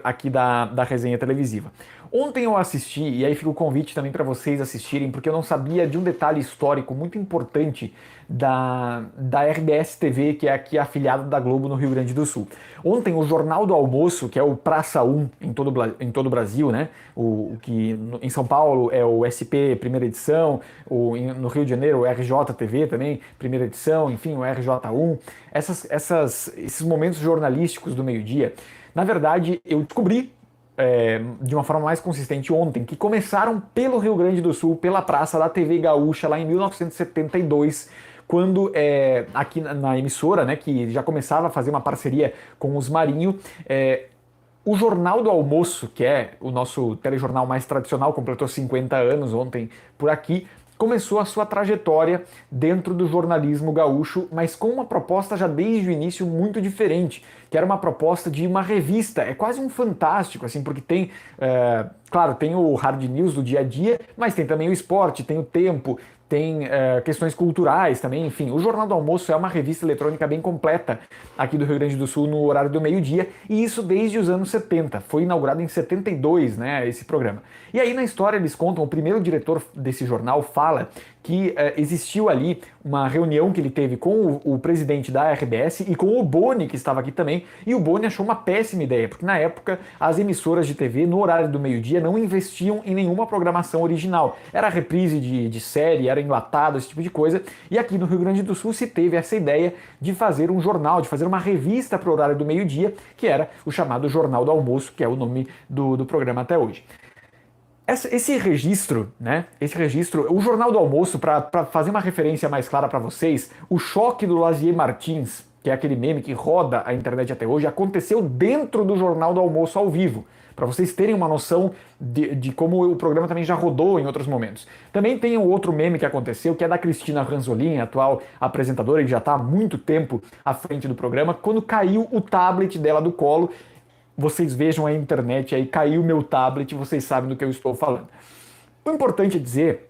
aqui da resenha televisiva. Ontem eu assisti, e aí fica o convite também para vocês assistirem, porque eu não sabia de um detalhe histórico muito importante da RBS TV, que é aqui afiliada da Globo no Rio Grande do Sul. Ontem o Jornal do Almoço, que é o Praça 1 em todo o Brasil, né? Em São Paulo é o SP primeira edição, no Rio de Janeiro o RJTV também, primeira edição, enfim, o RJ1. Esses momentos jornalísticos do meio-dia, na verdade, eu descobri de uma forma mais consistente ontem, que começaram pelo Rio Grande do Sul, pela praça da TV Gaúcha, lá em 1972, quando aqui na emissora, né, que já começava a fazer uma parceria com os Marinho, o Jornal do Almoço, que é o nosso telejornal mais tradicional, completou 50 anos ontem por aqui, começou a sua trajetória dentro do jornalismo gaúcho, mas com uma proposta já desde o início muito diferente, que era uma proposta de uma revista. É quase um fantástico, assim, porque tem, claro, tem o hard news do dia a dia, mas tem também o esporte, tem o tempo, tem questões culturais também, enfim. O Jornal do Almoço é uma revista eletrônica bem completa aqui do Rio Grande do Sul no horário do meio-dia, e isso desde os anos 70. Foi inaugurado em 72, né, esse programa. E aí na história eles contam, o primeiro diretor desse jornal fala que existiu ali uma reunião que ele teve com o presidente da RBS e com o Boni, que estava aqui também, e o Boni achou uma péssima ideia, porque na época as emissoras de TV no horário do meio-dia não investiam em nenhuma programação original. Era reprise de série, era enlatado, esse tipo de coisa, e aqui no Rio Grande do Sul se teve essa ideia de fazer um jornal, de fazer uma revista para o horário do meio-dia, que era o chamado Jornal do Almoço, que é o nome do programa até hoje. Esse registro, né? Esse registro, o Jornal do Almoço, para fazer uma referência mais clara para vocês, o choque do Lazier Martins, que é aquele meme que roda a internet até hoje, aconteceu dentro do Jornal do Almoço ao vivo, para vocês terem uma noção de como o programa também já rodou em outros momentos. Também tem um outro meme que aconteceu, que é da Cristina Ranzolin, atual apresentadora, que já está há muito tempo à frente do programa, quando caiu o tablet dela do colo. Vocês vejam a internet aí, caiu meu tablet, vocês sabem do que eu estou falando. O importante é dizer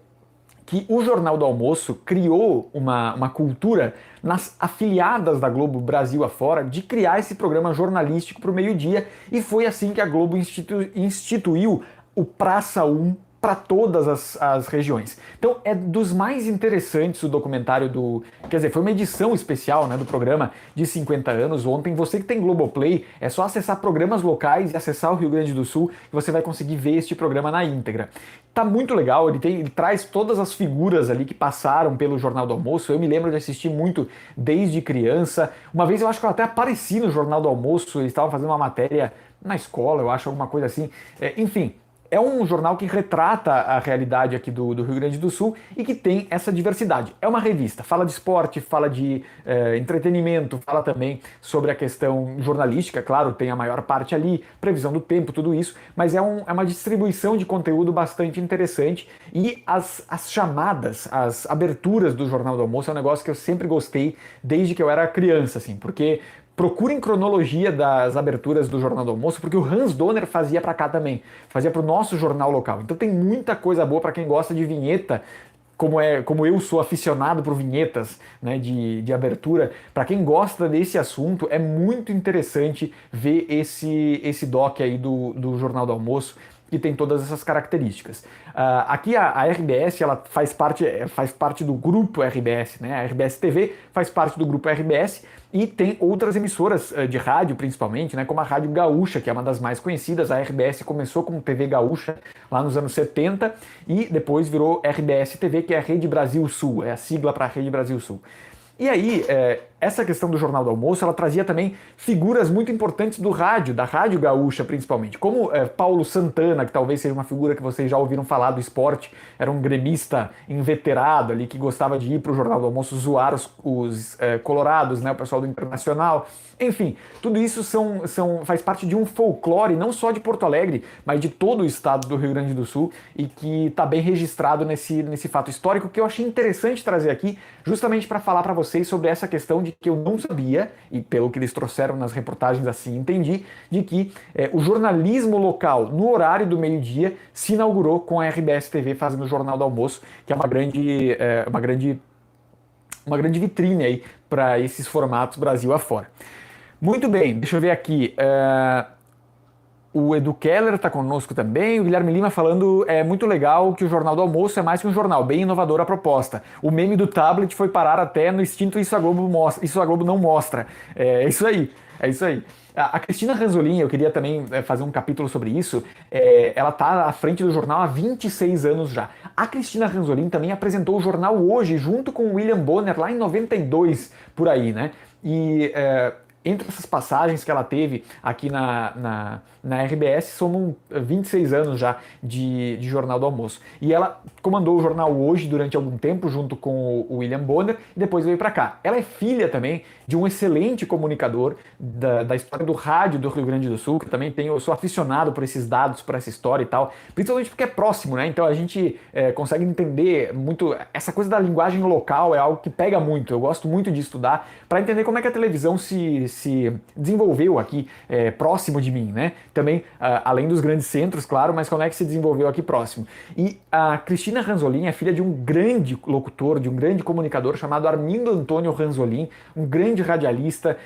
que o Jornal do Almoço criou uma cultura nas afiliadas da Globo Brasil afora de criar esse programa jornalístico para o meio-dia, e foi assim que a Globo instituiu o Praça 1 para todas as regiões. Então é dos mais interessantes o documentário Quer dizer, foi uma edição especial, né, do programa de 50 anos ontem. Você que tem Globoplay, é só acessar programas locais e acessar o Rio Grande do Sul e você vai conseguir ver este programa na íntegra. Tá muito legal, ele traz todas as figuras ali que passaram pelo Jornal do Almoço. Eu me lembro de assistir muito desde criança. Uma vez eu acho que eu até apareci no Jornal do Almoço, eles estavam fazendo uma matéria na escola, eu acho, alguma coisa assim. Enfim, é um jornal que retrata a realidade aqui do Rio Grande do Sul e que tem essa diversidade. É uma revista, fala de esporte, fala de entretenimento, fala também sobre a questão jornalística, claro, tem a maior parte ali, previsão do tempo, tudo isso, mas é uma distribuição de conteúdo bastante interessante, e as chamadas, as aberturas do Jornal do Almoço é um negócio que eu sempre gostei desde que eu era criança, assim, porque procurem cronologia das aberturas do Jornal do Almoço, porque o Hans Donner fazia para cá também, fazia para o nosso jornal local. Então tem muita coisa boa para quem gosta de vinheta, como eu sou aficionado por vinhetas, né, de abertura. Para quem gosta desse assunto, é muito interessante ver esse doc aí do Jornal do Almoço, que tem todas essas características. Aqui a RBS ela faz parte do grupo RBS, né? A RBS TV faz parte do grupo RBS, e tem outras emissoras de rádio, principalmente, né? Como a Rádio Gaúcha, que é uma das mais conhecidas. A RBS começou como TV Gaúcha lá nos anos 70 e depois virou RBS TV, que é a Rede Brasil Sul, é a sigla para a Rede Brasil Sul. E aí, essa questão do Jornal do Almoço, ela trazia também figuras muito importantes do rádio, da Rádio Gaúcha principalmente, como Paulo Santana, que talvez seja uma figura que vocês já ouviram falar do esporte, era um gremista inveterado ali, que gostava de ir para o Jornal do Almoço zoar os colorados, né, o pessoal do Internacional. Enfim, tudo isso faz parte de um folclore, não só de Porto Alegre, mas de todo o estado do Rio Grande do Sul, e que está bem registrado nesse fato histórico, que eu achei interessante trazer aqui, justamente para falar para vocês sobre essa questão de que eu não sabia, e pelo que eles trouxeram nas reportagens assim entendi, de que o jornalismo local no horário do meio-dia se inaugurou com a RBS TV fazendo o Jornal do Almoço, que é uma grande vitrine aí para esses formatos Brasil afora. Muito bem, deixa eu ver aqui. O Edu Keller está conosco também, o Guilherme Lima falando, é muito legal que o Jornal do Almoço é mais que um jornal, bem inovadora a proposta. O meme do tablet foi parar até no extinto Isso a Globo, mostra, isso a Globo não mostra. É isso aí, é isso aí. A Cristina Ranzolin, eu queria também fazer um capítulo sobre isso, ela está à frente do jornal há 26 anos já. A Cristina Ranzolin também apresentou o jornal Hoje, junto com o William Bonner, lá em 92, por aí, né? E entre essas passagens que ela teve aqui na RBS, somam 26 anos já de Jornal do Almoço. E ela comandou o jornal Hoje durante algum tempo, junto com o William Bonner, e depois veio para cá. Ela é filha também de um excelente comunicador da história do rádio do Rio Grande do Sul, que também eu sou aficionado por esses dados, por essa história e tal, principalmente porque é próximo, né? Então a gente consegue entender muito, essa coisa da linguagem local é algo que pega muito, eu gosto muito de estudar, para entender como é que a televisão se desenvolveu aqui próximo de mim, né? Também, além dos grandes centros, claro, mas como é que se desenvolveu aqui próximo. E a Cristina Ranzolin é filha de um grande locutor, de um grande comunicador chamado Armindo Antônio Ranzolin, um grande radialista,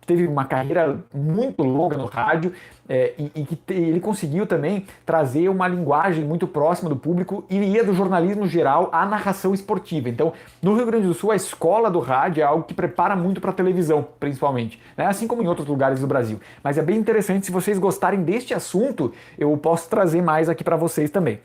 teve uma carreira muito longa no rádio que ele conseguiu também trazer uma linguagem muito próxima do público e ia do jornalismo geral à narração esportiva. Então, no Rio Grande do Sul, a escola do rádio é algo que prepara muito para a televisão, principalmente, né? Assim como em outros lugares do Brasil. Mas é bem interessante, se vocês gostarem deste assunto, eu posso trazer mais aqui para vocês também.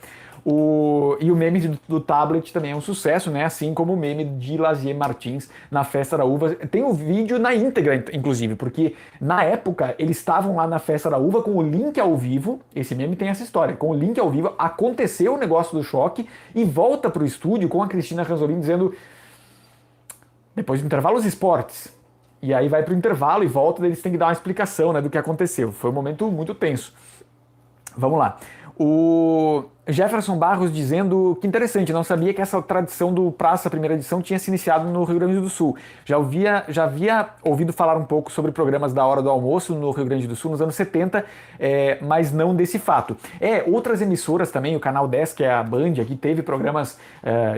E o meme do tablet também é um sucesso, né? Assim como o meme de Lazier Martins na Festa da Uva. Tem o vídeo na íntegra, inclusive, porque na época eles estavam lá na Festa da Uva com o link ao vivo. Esse meme tem essa história. Com o link ao vivo, aconteceu o negócio do choque e volta pro estúdio com a Cristina Ranzolin dizendo: depois do intervalo, os esportes. E aí vai pro intervalo e volta, eles têm que dar uma explicação, né, do que aconteceu. Foi um momento muito tenso. Vamos lá. O Jefferson Barros dizendo que interessante, não sabia que essa tradição do Praça Primeira Edição tinha se iniciado no Rio Grande do Sul. Já havia ouvido falar um pouco sobre programas da hora do almoço no Rio Grande do Sul nos anos 70, mas não desse fato. Outras emissoras também, o Canal 10, que é a Band, aqui teve programas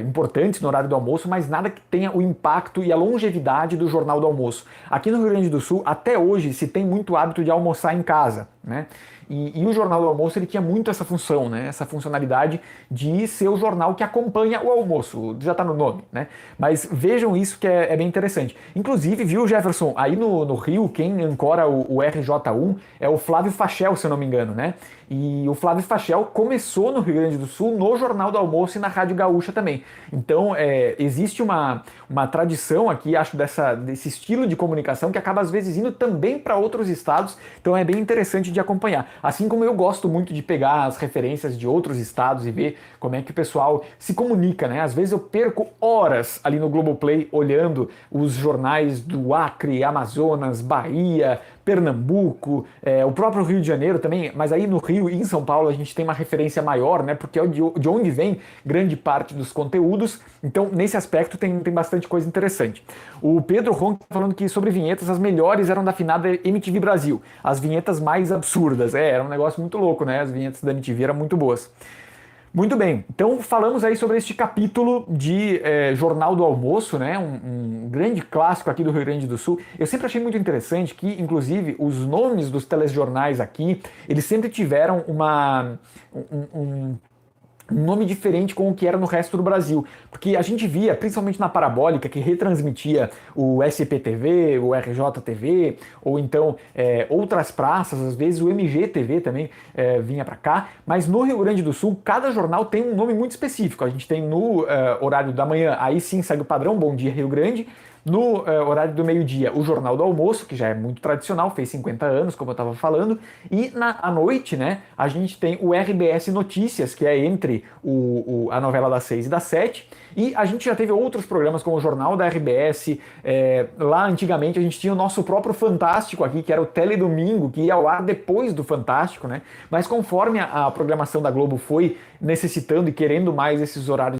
importantes no horário do almoço, mas nada que tenha o impacto e a longevidade do Jornal do Almoço. Aqui no Rio Grande do Sul, até hoje, se tem muito hábito de almoçar em casa, né? E o Jornal do Almoço ele tinha muito essa função, né? Essa funcionalidade de ser o jornal que acompanha o almoço, já está no nome, né? Mas vejam isso que é bem interessante. Inclusive, viu, Jefferson, aí no Rio, quem ancora o RJ1 é o Flávio Fachel, se eu não me engano, né? E o Flávio Fachel começou no Rio Grande do Sul no Jornal do Almoço e na Rádio Gaúcha também. Então, existe uma tradição aqui, acho, desse estilo de comunicação que acaba às vezes indo também para outros estados, então é bem interessante de acompanhar. Assim como eu gosto muito de pegar as referências de outros estados e ver como é que o pessoal se comunica, né? Às vezes eu perco horas ali no Globoplay olhando os jornais do Acre, Amazonas, Bahia, Pernambuco, o próprio Rio de Janeiro também, mas aí no Rio e em São Paulo a gente tem uma referência maior, né? Porque é de onde vem grande parte dos conteúdos, então nesse aspecto tem bastante coisa interessante. O Pedro Ron falando que sobre vinhetas, as melhores eram da finada MTV Brasil, as vinhetas mais absurdas, era um negócio muito louco, né? As vinhetas da MTV eram muito boas. Muito bem, então falamos aí sobre este capítulo de Jornal do Almoço, né? Um grande clássico aqui do Rio Grande do Sul. Eu sempre achei muito interessante que, inclusive, os nomes dos telejornais aqui, eles sempre tiveram um nome diferente com o que era no resto do Brasil, porque a gente via, principalmente na Parabólica, que retransmitia o SPTV, o RJTV, ou então outras praças, às vezes o MGTV também vinha para cá, mas no Rio Grande do Sul, cada jornal tem um nome muito específico. A gente tem no horário da manhã, aí sim segue o padrão, Bom Dia Rio Grande. No horário do meio-dia, o Jornal do Almoço, que já é muito tradicional, fez 50 anos, como eu estava falando, e à noite, né, a gente tem o RBS Notícias, que é entre a novela das 6 e das 7, e a gente já teve outros programas como o Jornal da RBS, lá antigamente a gente tinha o nosso próprio Fantástico aqui, que era o Teledomingo, que ia ao ar depois do Fantástico, né, mas conforme a programação da Globo foi necessitando e querendo mais esses horários